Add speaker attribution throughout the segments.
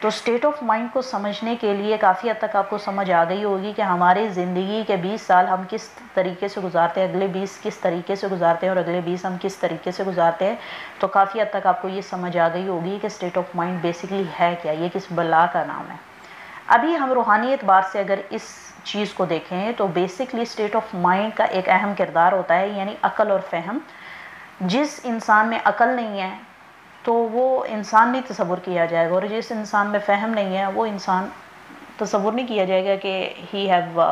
Speaker 1: تو state of mind کو سمجھنے کے لیے کافی حد تک آپ کو سمجھ آ گئی ہوگی کہ ہماری زندگی کے 20 سال ہم کس طریقے سے گزارتے ہیں، اگلے 20 کس طریقے سے گزارتے ہیں اور اگلے 20 ہم کس طریقے سے گزارتے ہیں. تو کافی حد تک آپ کو یہ سمجھ آ گئی ہوگی کہ اسٹیٹ آف مائنڈ بیسیکلی ہے کیا، یہ کس بلا کا نام ہے. ابھی ہم روحانی اعتبار سے اگر اس چیز کو دیکھیں تو بیسکلی اسٹیٹ آف مائنڈ کا ایک اہم کردار ہوتا ہے، یعنی عقل اور فہم. جس انسان میں عقل نہیں ہے تو وہ انسان نہیں تصور کیا جائے گا، اور جس انسان میں فہم نہیں ہے وہ انسان تصور نہیں کیا جائے گا کہ he have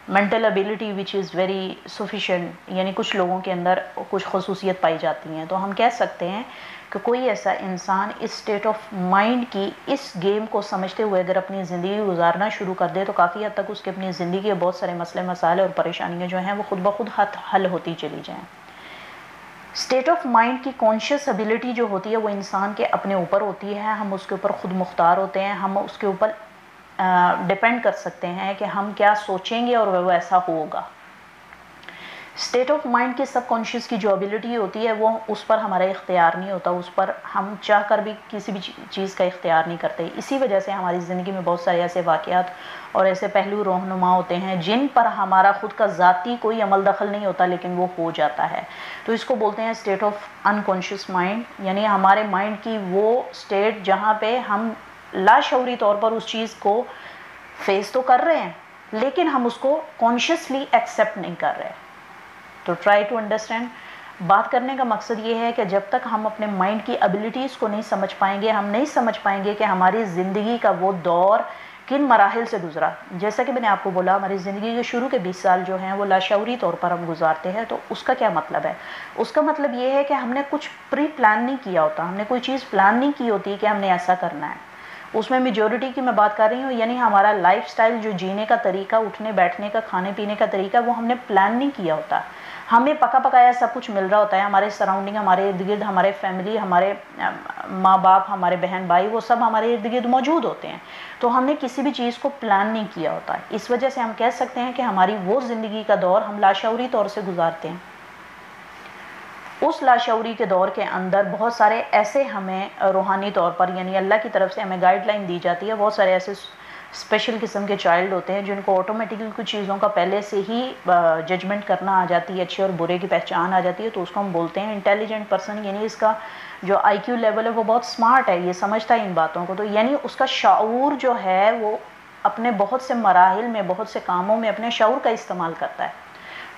Speaker 1: mental ability which is very sufficient, یعنی کچھ لوگوں کے اندر کچھ خصوصیت پائی جاتی ہیں. تو ہم کہہ سکتے ہیں کہ کوئی ایسا انسان اس اسٹیٹ آف مائنڈ کی اس گیم کو سمجھتے ہوئے اگر اپنی زندگی گزارنا شروع کر دے تو کافی حد تک اس کے اپنی زندگی کے بہت سارے مسئلے مسائل اور پریشانیاں جو ہیں وہ خود بخود حل ہوتی چلی جائیں. اسٹیٹ آف مائنڈ کی کانشیس ابیلٹی جو ہوتی ہے وہ انسان کے اپنے اوپر ہوتی ہے، ہم اس کے اوپر خود مختار ہوتے ہیں، ہم اس کے اوپر ڈپینڈ کر سکتے ہیں کہ ہم کیا سوچیں گے اور وہ ایسا ہوگا. اسٹیٹ آف مائنڈ کی سب کانشیس کی جو ابیلٹی ہوتی ہے وہ اس پر ہمارا اختیار نہیں ہوتا، اس پر ہم چاہ کر بھی کسی بھی چیز کا اختیار نہیں کرتے. اسی وجہ سے ہماری زندگی میں بہت سارے ایسے واقعات اور ایسے پہلو رونما ہوتے ہیں جن پر ہمارا خود کا ذاتی کوئی عمل دخل نہیں ہوتا لیکن وہ ہو جاتا ہے. تو اس کو بولتے ہیں اسٹیٹ آف انکانشیس مائنڈ، یعنی ہمارے مائنڈ کی وہ اسٹیٹ جہاں پہ ہم لاشعوری طور پر اس چیز کو فیس تو کر رہے ہیں لیکن ہم اس کو کانشیسلی ایکسیپٹ نہیں کر رہے. تو ٹرائی ٹو انڈرسٹینڈ. بات کرنے کا مقصد یہ ہے کہ جب تک ہم اپنے مائنڈ کی ابیلٹیز کو نہیں سمجھ پائیں گے، ہم نہیں سمجھ پائیں گے کہ ہماری زندگی کا وہ دور کن مراحل سے گزرا. جیسا کہ میں نے آپ کو بولا ہماری زندگی کے شروع کے 20 سال جو ہیں وہ لاشعوری طور پر ہم گزارتے ہیں. تو اس کا کیا مطلب ہے؟ اس کا مطلب یہ ہے کہ ہم نے کچھ پری پلان نہیں کیا ہوتا، ہم نے کوئی چیز پلان نہیں کی ہوتی کہ ہم نے ایسا کرنا ہے. اس میں میجورٹی کی میں بات کر رہی ہوں، یعنی ہمارا لائف سٹائل جو جینے کا طریقہ، اٹھنے بیٹھنے کا، کھانے پینے کا طریقہ، وہ ہم نے پلان نہیں کیا ہوتا. ہمیں پکا پکایا سب کچھ مل رہا ہوتا ہے، ہمارے سراؤنڈنگ، ہمارے ارد گرد، ہمارے فیملی، ہمارے ماں باپ، ہمارے بہن بھائی، وہ سب ہمارے ارد گرد موجود ہوتے ہیں. تو ہم نے کسی بھی چیز کو پلان نہیں کیا ہوتا ہے. اس وجہ سے ہم کہہ سکتے ہیں کہ ہماری وہ زندگی کا دور ہم لاشعوری طور سے گزارتے ہیں. اس لاشعوری کے دور کے اندر بہت سارے ایسے ہمیں روحانی طور پر، یعنی اللہ کی طرف سے ہمیں گائیڈ لائن دی جاتی ہے. بہت سارے ایسے اسپیشل قسم کے چائلڈ ہوتے ہیں جن کو آٹومیٹکلی کچھ چیزوں کا پہلے سے ہی ججمنٹ کرنا آ جاتی ہے، اچھے اور برے کی پہچان آ جاتی ہے. تو اس کو ہم بولتے ہیں انٹیلیجنٹ پرسن، یعنی اس کا جو آئی کیو لیول ہے وہ بہت سمارٹ ہے، یہ سمجھتا ہے ان باتوں کو. تو یعنی اس کا شعور جو ہے وہ اپنے بہت سے مراحل میں، بہت سے کاموں میں اپنے شعور کا استعمال کرتا ہے.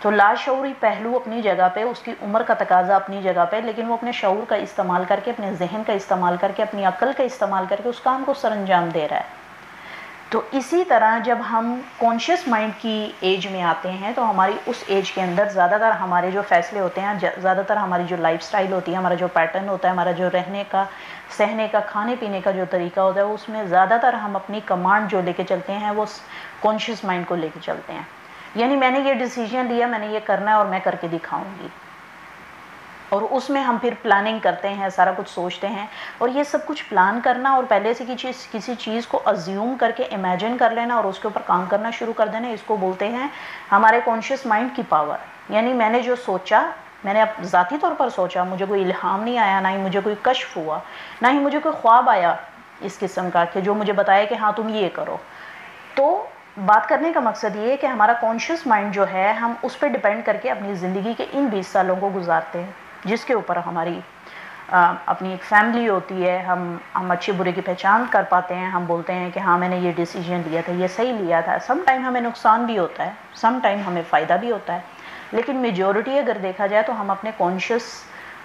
Speaker 1: تو لاشعوری پہلو اپنی جگہ پہ، اس کی عمر کا تقاضا اپنی جگہ پہ، لیکن وہ اپنے شعور کا استعمال کر کے، اپنے ذہن کا استعمال کر کے، اپنی عقل کا استعمال کر کے اس کام کو سر انجام دے رہا ہے. تو اسی طرح جب ہم کانشیس مائنڈ کی ایج میں آتے ہیں تو ہماری اس ایج کے اندر زیادہ تر ہمارے جو فیصلے ہوتے ہیں، زیادہ تر ہماری جو لائف سٹائل ہوتی ہے، ہمارا جو پیٹرن ہوتا ہے، ہمارا جو رہنے کا، سہنے کا، کھانے پینے کا جو طریقہ ہوتا ہے، اس میں زیادہ تر ہم اپنی کمانڈ جو لے کے چلتے ہیں وہ کانشیس مائنڈ کو لے کے چلتے ہیں. یعنی میں نے یہ ڈیسیجن لیا، میں نے یہ کرنا ہے اور میں کر کے دکھاؤں گی. اور اس میں ہم پھر پلاننگ کرتے ہیں، سارا کچھ سوچتے ہیں. اور یہ سب کچھ پلان کرنا اور پہلے سے کسی چیز کو ازیوم کر کے امیجن کر لینا اور اس کے اوپر کام کرنا شروع کر دینا، اس کو بولتے ہیں ہمارے کانشیس مائنڈ کی پاور. یعنی میں نے جو سوچا، میں نے ذاتی طور پر سوچا، مجھے کوئی الہام نہیں آیا، نہ ہی مجھے کوئی کشف ہوا، نہ ہی مجھے کوئی خواب آیا اس قسم کا کہ جو مجھے بتایا کہ ہاں تم یہ کرو. تو بات کرنے کا مقصد یہ ہے کہ ہمارا کانشیس مائنڈ جو ہے، ہم اس پہ ڈیپینڈ کر کے اپنی زندگی کے ان 20 سالوں کو گزارتے ہیں، جس کے اوپر ہماری اپنی ایک فیملی ہوتی ہے. ہم اچھے برے کی پہچان کر پاتے ہیں. ہم بولتے ہیں کہ ہاں میں نے یہ ڈیسیجن لیا تھا، یہ صحیح لیا تھا. سم ٹائم ہمیں نقصان بھی ہوتا ہے، سم ٹائم ہمیں فائدہ بھی ہوتا ہے، لیکن میجورٹی اگر دیکھا جائے تو ہم اپنے کانشیس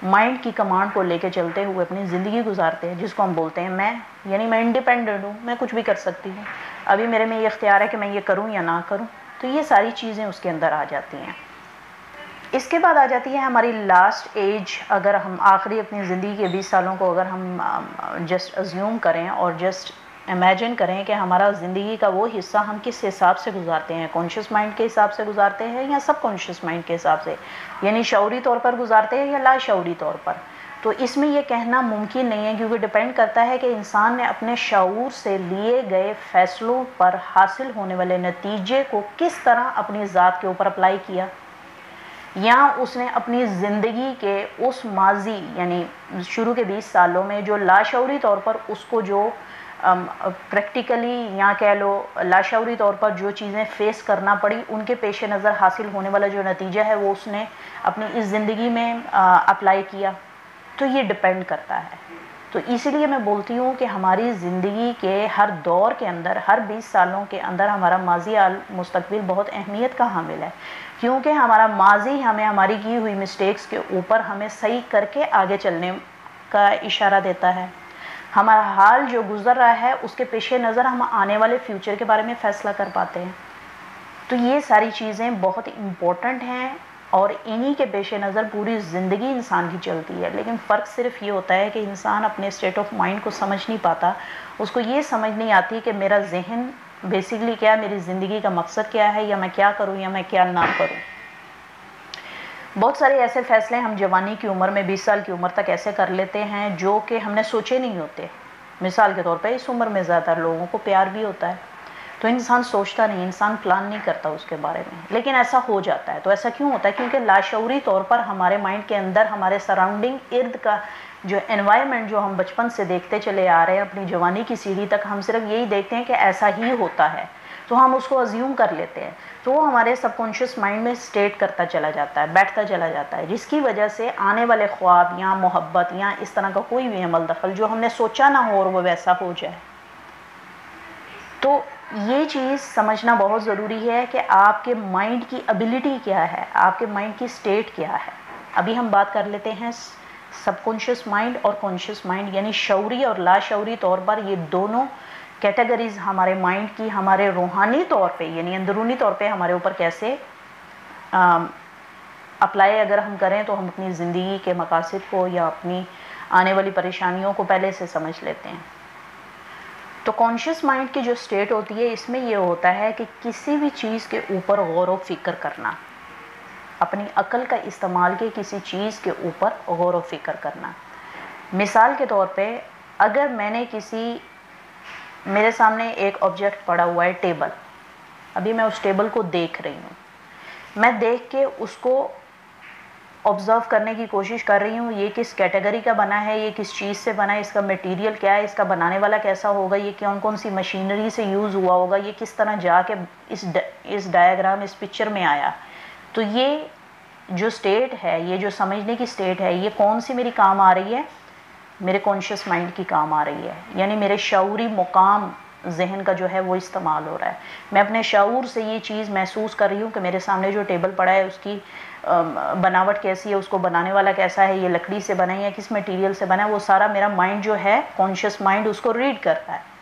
Speaker 1: مائنڈ کی کمانڈ کو لے کے چلتے ہوئے اپنی زندگی گزارتے ہیں، جس کو ہم بولتے ہیں میں. یعنی میں انڈیپینڈنٹ ہوں، میں کچھ بھی کر سکتی ہوں. ابھی میرے میں یہ اختیار ہے کہ میں یہ کروں یا نہ کروں. تو یہ ساری چیزیں اس کے اندر آ جاتی ہیں. اس کے بعد آ جاتی ہے ہماری لاسٹ ایج. اگر ہم آخری اپنی زندگی کے 20 سالوں کو اگر ہم جسٹ ازیوم کریں اور جسٹ امیجن کریں کہ ہمارا زندگی کا وہ حصہ ہم کس حساب سے گزارتے ہیں، کانشیس مائنڈ کے حساب سے گزارتے ہیں یا سب کانشیس مائنڈ کے حساب سے، یعنی شعوری طور پر گزارتے ہیں یا لا شعوری طور پر. تو اس میں یہ کہنا ممکن نہیں ہے، کیونکہ ڈیپینڈ کرتا ہے کہ انسان نے اپنے شعور سے لیے گئے فیصلوں پر حاصل ہونے والے نتیجے کو کس طرح اپنی ذات کے اوپر اپلائی کیا. یا اس نے اپنی زندگی کے اس ماضی یعنی شروع کے 20 سالوں میں جو لاشعوری طور پر اس کو جو پریکٹیکلی یا کہہ لو لاشعوری طور پر جو چیزیں فیس کرنا پڑی، ان کے پیش نظر حاصل ہونے والا جو نتیجہ ہے وہ اس نے اپنی اس زندگی میں اپلائی کیا، تو یہ ڈپینڈ کرتا ہے۔ تو اسی لیے میں بولتی ہوں کہ ہماری زندگی کے ہر دور کے اندر، ہر 20 سالوں کے اندر ہمارا ماضی مستقبل بہت اہمیت کا حامل ہے، کیونکہ ہمارا ماضی ہمیں ہماری کی ہوئی مسٹیکس کے اوپر ہمیں صحیح کر کے آگے چلنے کا اشارہ دیتا ہے۔ ہمارا حال جو گزر رہا ہے اس کے پیش نظر ہم آنے والے فیوچر کے بارے میں فیصلہ کر پاتے ہیں۔ تو یہ ساری چیزیں بہت امپورٹنٹ ہیں اور انہی کے پیش نظر پوری زندگی انسان کی چلتی ہے، لیکن فرق صرف یہ ہوتا ہے کہ انسان اپنے اسٹیٹ آف مائنڈ کو سمجھ نہیں پاتا، اس کو یہ سمجھ نہیں آتی کہ میرا ذہن بیسیکلی کیا ہے، میری زندگی کا مقصد کیا ہے، یا میں کیا کروں یا میں کیا نہ کروں۔ بہت سارے ایسے فیصلے ہم جوانی کی عمر میں 20 سال کی عمر تک ایسے کر لیتے ہیں جو کہ ہم نے سوچے نہیں ہوتے۔ مثال کے طور پہ اس عمر میں زیادہ تر لوگوں کو پیار بھی ہوتا ہے، تو انسان سوچتا نہیں، انسان پلان نہیں کرتا اس کے بارے میں، لیکن ایسا ہو جاتا ہے۔ تو ایسا کیوں ہوتا ہے؟ کیونکہ لاشعوری طور پر ہمارے مائنڈ کے اندر ہمارے سراؤنڈنگ ارد کا جو انوائرمنٹ جو ہم بچپن سے دیکھتے چلے آ رہے ہیں اپنی جوانی کی سیڑھی تک، ہم صرف یہی دیکھتے ہیں کہ ایسا ہی ہوتا ہے، تو ہم اس کو ازیوم کر لیتے ہیں، تو وہ ہمارے سب کانشیس مائنڈ میں اسٹیٹ کرتا چلا جاتا ہے، بیٹھتا چلا جاتا ہے، جس کی وجہ سے آنے والے خواب یا محبت یا اس طرح کا کوئی بھی عمل دخل جو ہم نے سوچا نہ ہو اور وہ ویسا ہو جائے۔ تو یہ چیز سمجھنا بہت ضروری ہے کہ آپ کے مائنڈ کی ابیلٹی کیا ہے، آپ کے مائنڈ کی اسٹیٹ کیا ہے۔ ابھی ہم بات کر لیتے ہیں سب کانشیس مائنڈ اور کانشیس مائنڈ، یعنی شعوری اور لاشعوری طور پر یہ دونوں کیٹیگریز ہمارے مائنڈ کی ہمارے روحانی طور پہ یعنی اندرونی طور پہ ہمارے اوپر کیسے اپلائی اگر ہم کریں تو ہم اپنی زندگی کے مقاصد کو یا اپنی آنے والی پریشانیوں کو پہلے سے سمجھ لیتے ہیں۔ تو کانشیس مائنڈ کی جو اسٹیٹ ہوتی ہے اس میں یہ ہوتا ہے کہ کسی بھی چیز کے اوپر غور و فکر کرنا، اپنی عقل کا استعمال کے کسی چیز کے اوپر غور و فکر کرنا۔ مثال کے طور پہ اگر میں نے میرے سامنے ایک آبجیکٹ پڑا ہوا ہے ٹیبل، ابھی میں اس ٹیبل کو دیکھ رہی ہوں، میں دیکھ کے اس کو آبزرو کرنے کی کوشش کر رہی ہوں، یہ کس کیٹیگری کا بنا ہے، یہ کس چیز سے بنا ہے، اس کا میٹیریل کیا ہے، اس کا بنانے والا کیسا ہوگا، یہ کون کون سی مشینری سے یوز ہوا ہوگا، یہ کس طرح جا کے اس ڈائیگرام اس پکچر میں آیا۔ تو یہ جو سٹیٹ ہے، یہ جو سمجھنے کی سٹیٹ ہے، یہ کون سی میری کام آ رہی ہے؟ میرے کانشیس مائنڈ کی کام آ رہی ہے، یعنی میرے شعوری مقام ذہن کا جو ہے وہ استعمال ہو رہا ہے۔ میں اپنے شعور سے یہ چیز محسوس کر رہی ہوں کہ میرے سامنے جو ٹیبل پڑا ہے اس کی بناوٹ کیسی ہے، اس کو بنانے والا کیسا ہے، یہ لکڑی سے بنا ہے یا کس میٹیریل سے بنا ہے، وہ سارا میرا مائنڈ جو ہے کانشیس مائنڈ اس کو ریڈ کر رہا ہے۔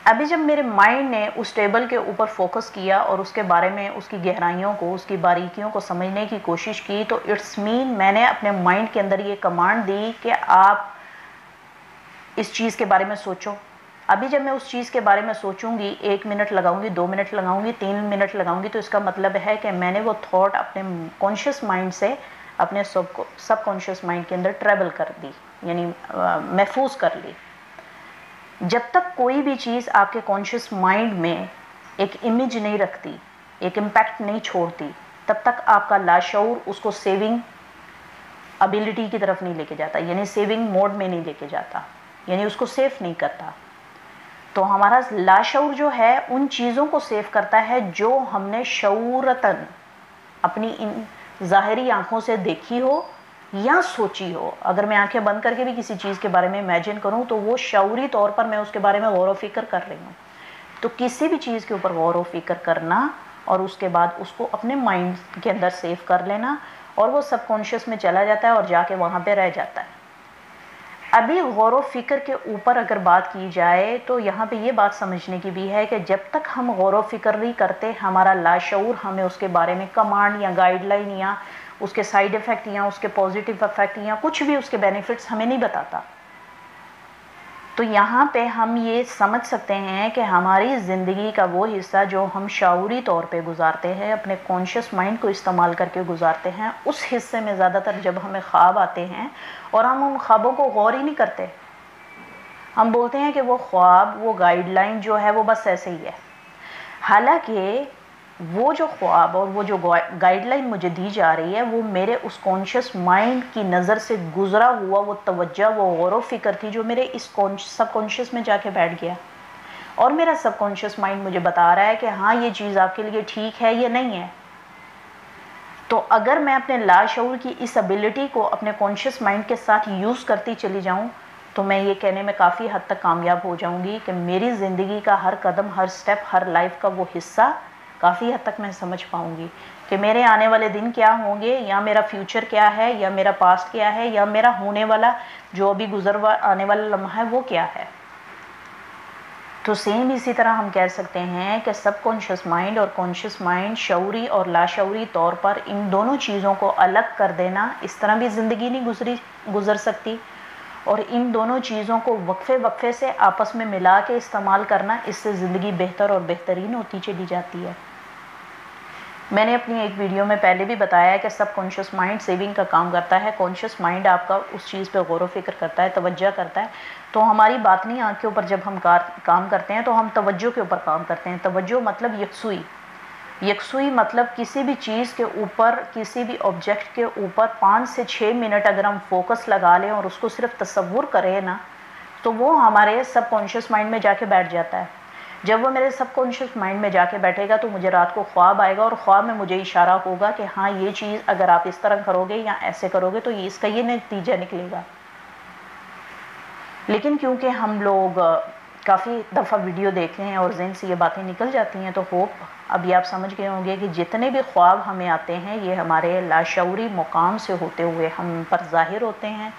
Speaker 1: ابھی جب میرے مائنڈ نے اس ٹیبل کے اوپر فوکس کیا اور اس کے بارے میں اس کی گہرائیوں کو، اس کی باریکیوں کو سمجھنے کی کوشش کی، تو اٹس مین میں نے اپنے مائنڈ کے اندر یہ کمانڈ دی کہ آپ اس چیز کے بارے میں سوچو۔ ابھی جب میں اس چیز کے بارے میں سوچوں گی، 1 منٹ لگاؤں گی، 2 منٹ لگاؤں گی، 3 منٹ لگاؤں گی، تو اس کا مطلب ہے کہ میں نے وہ تھاٹ اپنے کانشیس مائنڈ سے اپنے سب کانشیس مائنڈ کے اندر ٹریول کر دی، یعنی محفوظ کر لی۔ جب تک کوئی بھی چیز آپ کے کانشیس مائنڈ میں ایک امیج نہیں رکھتی، ایک امپیکٹ نہیں چھوڑتی، تب تک آپ کا لاشعور اس کو سیونگ ابیلٹی کی طرف نہیں لے کے جاتا، یعنی سیونگ موڈ میں نہیں لے کے جاتا، یعنی اس کو سیف نہیں کرتا۔ تو ہمارا لاشعور جو ہے ان چیزوں کو سیو کرتا ہے جو ہم نے شعورتاً اپنی ان ظاہری آنکھوں سے دیکھی ہو یا سوچی ہو۔ اگر میں آنکھیں بند کر کے بھی کسی چیز کے بارے میں امیجن کروں تو وہ شعوری طور پر میں اس کے بارے میں غور و فکر کر رہی ہوں۔ تو کسی بھی چیز کے اوپر غور و فکر کرنا اور اس کے بعد اس کو اپنے مائنڈ کے اندر سیو کر لینا، اور وہ سب کانشیس میں چلا جاتا ہے اور جا کے وہاں پہ رہ جاتا ہے۔ ابھی غور و فکر کے اوپر اگر بات کی جائے تو یہاں پہ یہ بات سمجھنے کی بھی ہے کہ جب تک ہم غور و فکر نہیں کرتے، ہمارا لاشعور ہمیں اس کے بارے میں کمانڈ یا گائیڈ لائن یا اس کے سائیڈ ایفیکٹ یا اس کے پازیٹیو ایفیکٹ یا کچھ بھی اس کے بینیفٹس ہمیں نہیں بتاتا۔ تو یہاں پہ ہم یہ سمجھ سکتے ہیں کہ ہماری زندگی کا وہ حصہ جو ہم شعوری طور پہ گزارتے ہیں، اپنے کانشیس مائنڈ کو استعمال کر کے گزارتے ہیں، اس حصے میں زیادہ تر جب ہمیں خواب آتے ہیں اور ہم ان خوابوں کو غور ہی نہیں کرتے، ہم بولتے ہیں کہ وہ خواب، وہ گائیڈ لائن جو ہے وہ بس ایسے ہی ہے۔ حالانکہ وہ جو خواب اور وہ جو گائیڈ لائن مجھے دی جا رہی ہے وہ میرے اس کانشیس مائنڈ کی نظر سے گزرا ہوا وہ توجہ، وہ غور و فکر تھی جو میرے اس سب کانشیس میں جا کے بیٹھ گیا، اور میرا سب کانشیس مائنڈ مجھے بتا رہا ہے کہ ہاں یہ چیز آپ کے لیے ٹھیک ہے یا نہیں ہے۔ تو اگر میں اپنے لاشعور کی اس ابیلٹی کو اپنے کانشیس مائنڈ کے ساتھ یوز کرتی چلی جاؤں تو میں یہ کہنے میں کافی حد تک کامیاب ہو جاؤں گی کہ میری زندگی کا ہر قدم، ہر سٹیپ، ہر لائف کا وہ حصہ کافی حد تک میں سمجھ پاؤں گی کہ میرے آنے والے دن کیا ہوں گے، یا میرا فیوچر کیا ہے، یا میرا پاسٹ کیا ہے، یا میرا ہونے والا جو ابھی آنے والا لمحہ ہے وہ کیا ہے۔ تو سیم اسی طرح ہم کہہ سکتے ہیں کہ سب کانشیس مائنڈ اور کانشیس مائنڈ، شعوری اور لاشعوری طور پر ان دونوں چیزوں کو الگ کر دینا، اس طرح بھی زندگی نہیں گزر سکتی، اور ان دونوں چیزوں کو وقفے وقفے سے آپس میں ملا کے استعمال کرنا، اس سے زندگی بہتر اور بہترین ہوتی چلی جاتی ہے۔ میں نے اپنی ایک ویڈیو میں پہلے بھی بتایا ہے کہ سب کانشیس مائنڈ سیونگ کا کام کرتا ہے، کانشیس مائنڈ آپ کا اس چیز پہ غور و فکر کرتا ہے، توجہ کرتا ہے۔ تو ہماری باطنی آنکھ کے اوپر جب ہم کام کرتے ہیں تو ہم توجہ کے اوپر کام کرتے ہیں۔ توجہ مطلب یکسوئی، یکسوئی مطلب کسی بھی چیز کے اوپر، کسی بھی آبجیکٹ کے اوپر 5 سے 6 منٹ اگر ہم فوکس لگا لیں اور اس کو صرف تصور کریں نا، تو وہ ہمارے سب کانشیس مائنڈ میں جا کے بیٹھ جاتا ہے۔ جب وہ میرے سب کانشیس مائنڈ میں جا کے بیٹھے گا تو مجھے رات کو خواب آئے گا، اور خواب میں مجھے اشارہ ہوگا کہ ہاں یہ چیز اگر آپ اس طرح کرو گے یا ایسے کرو گے تو اس کا یہ نتیجہ نکلے گا۔ لیکن کیونکہ ہم لوگ کافی دفعہ ویڈیو دیکھتے ہیں اور ذہن سے یہ باتیں نکل جاتی ہیں، تو ہوپ ابھی آپ سمجھ گئے ہوں گے کہ جتنے بھی خواب ہمیں آتے ہیں یہ ہمارے لاشعوری مقام سے ہوتے ہوئے ہم پر ظاہر ہوتے ہیں،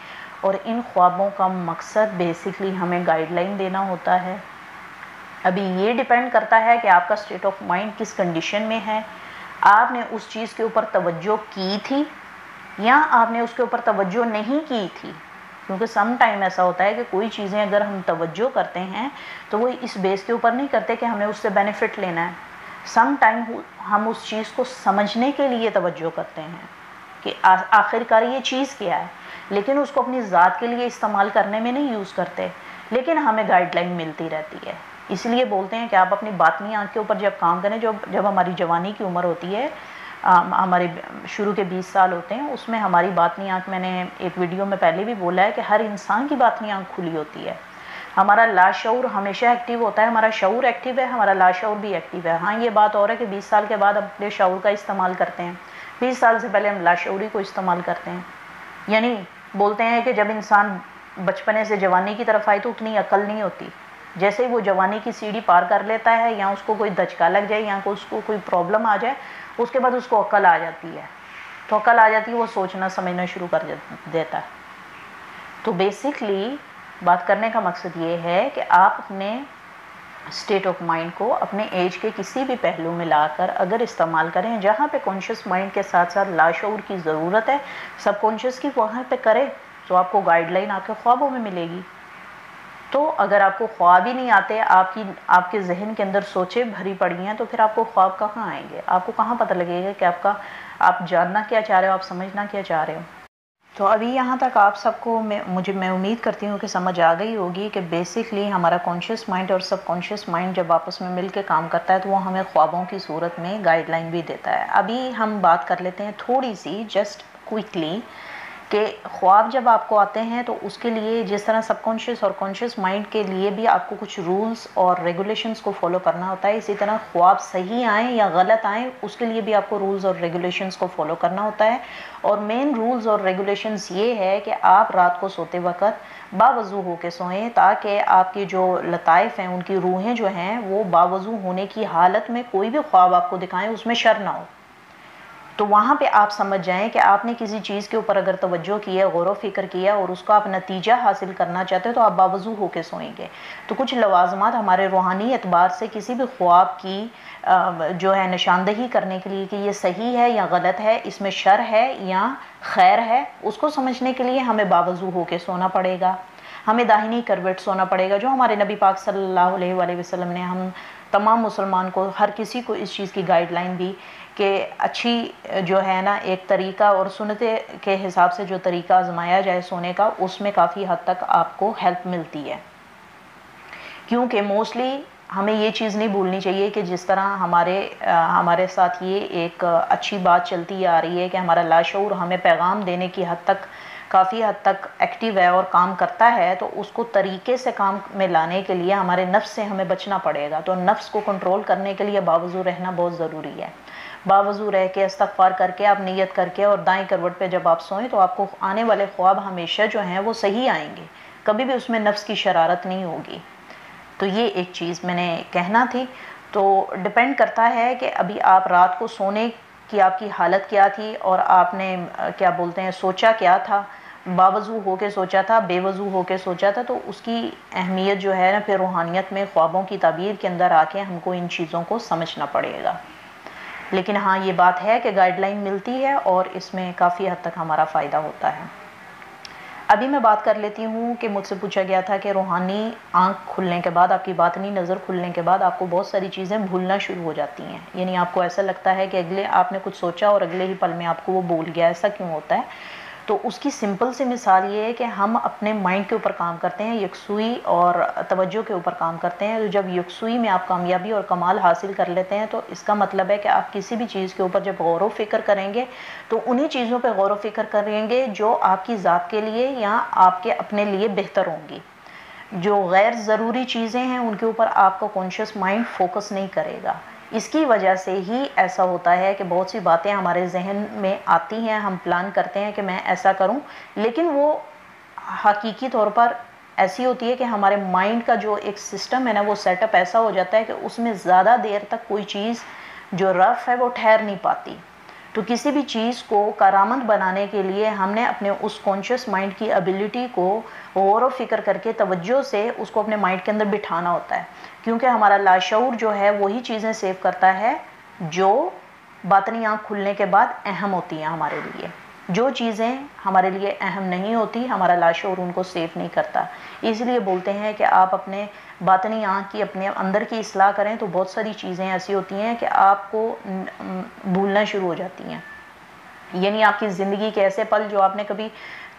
Speaker 1: اور ان خوابوں کا مقصد بیسکلی ہمیں گائیڈ لائن دینا ہوتا ہے۔ ابھی یہ ڈیپینڈ کرتا ہے کہ آپ کا اسٹیٹ آف مائنڈ کس کنڈیشن میں ہے، آپ نے اس چیز کے اوپر توجہ کی تھی یا آپ نے اس کے اوپر توجہ نہیں کی تھی، کیونکہ سم ٹائم ایسا ہوتا ہے کہ کوئی چیزیں اگر ہم توجہ کرتے ہیں تو وہ اس بیس کے اوپر نہیں کرتے کہ ہمیں اس سے بینیفٹ لینا ہے، سم ٹائم ہم اس چیز کو سمجھنے کے لیے توجہ کرتے ہیں کہ آخر کار یہ چیز کیا ہے، لیکن اس کو اپنی ذات کے لیے استعمال کرنے میں نہیں یوز کرتے، لیکن ہمیں گائیڈ لائن ملتی رہتی ہے۔ اس لیے بولتے ہیں کہ آپ اپنی باطنی آنکھ کے اوپر جب کام کریں، جب ہماری جوانی کی عمر ہوتی ہے، ہمارے شروع کے 20 سال ہوتے ہیں، اس میں ہماری باطنی آنکھ، میں نے ایک ویڈیو میں پہلے بھی بولا ہے کہ ہر انسان کی باطنی آنکھ کھلی ہوتی ہے۔ ہمارا لاشعور ہمیشہ ایکٹیو ہوتا ہے، ہمارا شعور ایکٹیو ہے، ہمارا لاشعور بھی ایکٹیو ہے۔ ہاں یہ بات اور ہے کہ 20 سال کے بعد ہم اپنے شعور کا استعمال کرتے ہیں، 20 سال سے پہلے ہم لاشعوری کو استعمال کرتے ہیں۔ یعنی بولتے ہیں کہ جب انسان بچپنے سے جوانی کی طرف آئے تو اتنی عقل نہیں ہوتی، جیسے ہی وہ جوانی کی سیڑھی پار کر لیتا ہے یا اس کو کوئی دھچکا لگ جائے یا اس کو کوئی پرابلم آ جائے، اس کے بعد اس کو عقل آ جاتی ہے، تو عقل آ جاتی ہے، وہ سوچنا سمجھنا شروع کر دیتا ہے۔ تو بیسکلی بات کرنے کا مقصد یہ ہے کہ آپ اپنے اسٹیٹ آف مائنڈ کو اپنے ایج کے کسی بھی پہلو میں لا کر اگر استعمال کریں، جہاں پہ کانشیس مائنڈ کے ساتھ ساتھ لاشعور کی ضرورت ہے، سب کانشیس کی، وہاں پہ کریں تو آپ کو گائیڈ لائن آپ کے خوابوں میں ملے گی۔ تو اگر آپ کو خواب ہی نہیں آتے، آپ کے ذہن کے اندر سوچیں بھری پڑی ہیں، تو پھر آپ کو خواب کہاں آئیں گے؟ آپ کو کہاں پتہ لگے گا کہ آپ جاننا کیا چاہ رہے ہو، آپ سمجھنا کیا چاہ رہے ہو؟ تو ابھی یہاں تک آپ سب کو میں امید کرتی ہوں کہ سمجھ آ گئی ہوگی کہ بیسکلی ہمارا کانشیس مائنڈ اور سب کانشیس مائنڈ جب آپس میں مل کے کام کرتا ہے تو وہ ہمیں خوابوں کی صورت میں گائیڈ لائن بھی دیتا ہے۔ ابھی ہم بات کر لیتے ہیں تھوڑی سی جسٹ کوئکلی کہ خواب جب آپ کو آتے ہیں تو اس کے لیے جس طرح سب کانشیس اور کانشیس مائنڈ کے لیے بھی آپ کو کچھ رولز اور ریگولیشنز کو فالو کرنا ہوتا ہے، اسی طرح خواب صحیح آئیں یا غلط آئیں اس کے لیے بھی آپ کو رولز اور ریگولیشنز کو فالو کرنا ہوتا ہے۔ اور مین رولز اور ریگولیشنز یہ ہے کہ آپ رات کو سوتے وقت باوضو ہو کے سوئیں، تاکہ آپ کی جو لطائف ہیں، ان کی روحیں جو ہیں وہ باوضو ہونے کی حالت میں کوئی بھی خواب آپ کو دکھائیں اس میں شر نہ ہو۔ تو وہاں پہ آپ سمجھ جائیں کہ آپ نے کسی چیز کے اوپر اگر توجہ کی ہے، غور و فکر کیا اور اس کو آپ نتیجہ حاصل کرنا چاہتے ہیں تو آپ باوضو ہو کے سوئیں گے۔ تو کچھ لوازمات ہمارے روحانی اعتبار سے کسی بھی خواب کی جو ہے نشاندہی کرنے کے لیے کہ یہ صحیح ہے یا غلط ہے، اس میں شر ہے یا خیر ہے، اس کو سمجھنے کے لیے ہمیں باوضو ہو کے سونا پڑے گا، ہمیں داہنی کروٹ سونا پڑے گا، جو ہمارے نبی پاک صلی اللہ علیہ وآلہ وسلم نے ہم تمام مسلمان کو، ہر کسی کو اس چیز کی گائیڈ لائن دی کہ اچھی جو ہے نا ایک طریقہ اور سنت کے حساب سے جو طریقہ آزمایا جائے سونے کا، اس میں کافی حد تک آپ کو ہیلپ ملتی ہے، کیونکہ موسٹلی ہمیں یہ چیز نہیں بھولنی چاہیے کہ جس طرح ہمارے ساتھ یہ ایک اچھی بات چلتی آ رہی ہے کہ ہمارا لاشعور ہمیں پیغام دینے کی کافی حد تک ایکٹیو ہے اور کام کرتا ہے، تو اس کو طریقے سے کام میں لانے کے لیے ہمارے نفس سے ہمیں بچنا پڑے گا۔ تو نفس کو کنٹرول کرنے کے لیے باوضو رہنا بہت ضروری ہے۔ باوضو رہ کے استغفار کر کے آپ نیت کر کے اور دائیں کروٹ پہ جب آپ سوئیں تو آپ کو آنے والے خواب ہمیشہ جو ہیں وہ صحیح آئیں گے، کبھی بھی اس میں نفس کی شرارت نہیں ہوگی۔ تو یہ ایک چیز میں نے کہنا تھی۔ تو ڈیپینڈ کرتا ہے کہ ابھی آپ رات کو سونے کی آپ کی حالت کیا تھی اور آپ نے کیا بولتے ہیں سوچا کیا تھا، باوضو ہو کے سوچا تھا، بے وضو ہو کے سوچا تھا، تو اس کی اہمیت جو ہے نا پھر روحانیت میں خوابوں کی تعبیر کے اندر آ کے ہم کو ان چیزوں کو سمجھنا پڑے گا۔ لیکن ہاں یہ بات ہے کہ گائیڈ لائن ملتی ہے اور اس میں کافی حد تک ہمارا فائدہ ہوتا ہے۔ ابھی میں بات کر لیتی ہوں کہ مجھ سے پوچھا گیا تھا کہ روحانی آنکھ کھلنے کے بعد، آپ کی باطنی نظر کھلنے کے بعد آپ کو بہت ساری چیزیں بھولنا شروع ہو جاتی ہیں، یعنی آپ کو ایسا لگتا ہے کہ آپ نے کچھ سوچا اور اگلے ہی پل میں آپ کو وہ بھول گیا، ایسا کیوں ہوتا ہے؟ تو اس کی سمپل سی مثال یہ ہے کہ ہم اپنے مائنڈ کے اوپر کام کرتے ہیں، یکسوئی اور توجہ کے اوپر کام کرتے ہیں۔ تو جب یکسوئی میں آپ کامیابی اور کمال حاصل کر لیتے ہیں تو اس کا مطلب ہے کہ آپ کسی بھی چیز کے اوپر جب غور و فکر کریں گے تو انہی چیزوں پہ غور و فکر کریں گے جو آپ کی ذات کے لیے یا آپ کے اپنے لیے بہتر ہوں گی۔ جو غیر ضروری چیزیں ہیں ان کے اوپر آپ کا کانشیس مائنڈ فوکس نہیں کرے گا۔ اس کی وجہ سے ہی ایسا ہوتا ہے کہ بہت سی باتیں ہمارے ذہن میں آتی ہیں، ہم پلان کرتے ہیں کہ میں ایسا کروں، لیکن وہ حقیقی طور پر ایسی ہوتی ہے کہ ہمارے مائنڈ کا جو ایک سسٹم ہے نا وہ سیٹ اپ ایسا ہو جاتا ہے کہ اس میں زیادہ دیر تک کوئی چیز جو رف ہے وہ ٹھہر نہیں پاتی۔ تو کسی بھی چیز کو کارآمد بنانے کے لیے ہم نے اپنے اس کانشیس مائنڈ کی ایبیلٹی کو غور و فکر کر کے توجہ سے اس کو اپنے مائنڈ کے اندر بٹھانا ہوتا ہے، کیونکہ ہمارا لاشعور جو ہے وہی چیزیں سیو کرتا ہے جو باطنی آنکھ کھلنے کے بعد اہم ہوتی ہیں ہمارے لیے۔ جو چیزیں ہمارے لیے اہم نہیں ہوتی ہمارا لاشعور ان کو سیو نہیں کرتا۔ اس لیے بولتے ہیں کہ آپ اپنے باطنی آنکھ کی اپنے اندر کی اصلاح کریں تو بہت ساری چیزیں ایسی ہوتی ہیں کہ آپ کو بھولنا شروع ہو جاتی ہیں، یعنی آپ کی زندگی کے ایسے پل جو آپ نے کبھی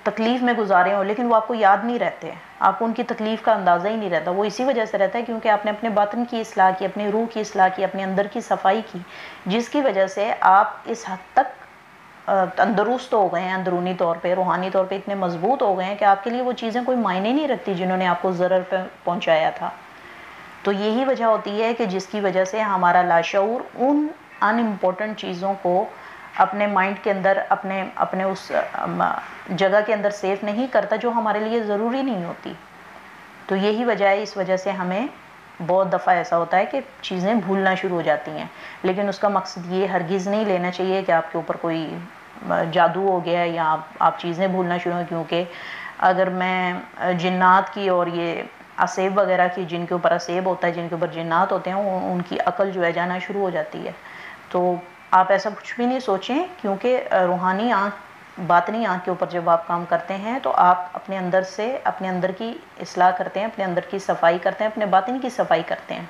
Speaker 1: تکلیف میں گزارے ہوں لیکن وہ آپ کو یاد نہیں رہتے، آپ کو ان کی تکلیف کا اندازہ ہی نہیں رہتا۔ وہ اسی وجہ سے رہتا ہے کیونکہ آپ نے اپنے باطن کی اصلاح کی، اپنی روح کی اصلاح کی، اپنے اندر کی صفائی کی، جس کی وجہ سے آپ اس حد تک تندرست ہو گئے ہیں، اندرونی طور پہ روحانی طور پہ اتنے مضبوط ہو گئے ہیں کہ آپ کے لیے وہ چیزیں کوئی معنی نہیں رکھتی جنہوں نے آپ کو ضرر پہ پہنچایا تھا۔ تو یہی وجہ ہوتی ہے کہ جس کی وجہ سے ہمارا لاشعور ان ان امپورٹنٹ چیزوں کو اپنے مائنڈ کے اندر اپنے اس جگہ کے اندر سیو نہیں کرتا جو ہمارے لیے ضروری نہیں ہوتی۔ تو یہی وجہ ہے، اس وجہ سے ہمیں بہت دفعہ ایسا ہوتا ہے کہ چیزیں بھولنا شروع ہو جاتی ہیں، لیکن اس کا مقصد یہ ہرگز نہیں لینا چاہیے کہ آپ کے اوپر کوئی جادو ہو گیا ہے یا آپ چیزیں بھولنا شروع ہیں، کیونکہ اگر میں جنات کی اور یہ اسیب وغیرہ کی، جن کے اوپر اسیب ہوتا ہے، جن کے اوپر جنات ہوتے ہیں، ان کی عقل جو ہے جانا شروع ہو جاتی ہے۔ تو آپ ایسا کچھ بھی نہیں سوچیں، کیونکہ روحانی آنکھ باطنی آنکھ کے اوپر جب آپ کام کرتے ہیں تو آپ اپنے اندر سے اپنے اندر کی اصلاح کرتے ہیں، اپنے اندر کی صفائی کرتے ہیں، اپنے باطن کی صفائی کرتے ہیں،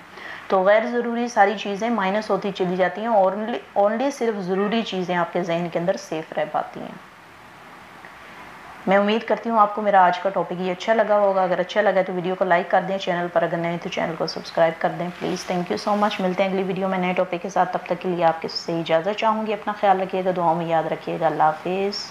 Speaker 1: تو غیر ضروری ساری چیزیں مائنس ہوتی چلی جاتی ہیں اور اونلی صرف ضروری چیزیں آپ کے ذہن کے اندر سیف رہ پاتی ہیں۔ میں امید کرتی ہوں آپ کو میرا آج کا ٹاپک یہ اچھا لگا ہوگا۔ اگر اچھا لگا تو ویڈیو کو لائک کر دیں، چینل پر اگر نئے تو چینل کو سبسکرائب کر دیں پلیز۔ تھینک یو سو مچ۔ ملتے ہیں اگلی ویڈیو میں نئے ٹاپک کے ساتھ، تب تک کے لیے آپ سے اجازت چاہوں گی۔ اپنا خیال رکھیے گا، دعاؤں میں یاد رکھیے گا۔ اللہ حافظ۔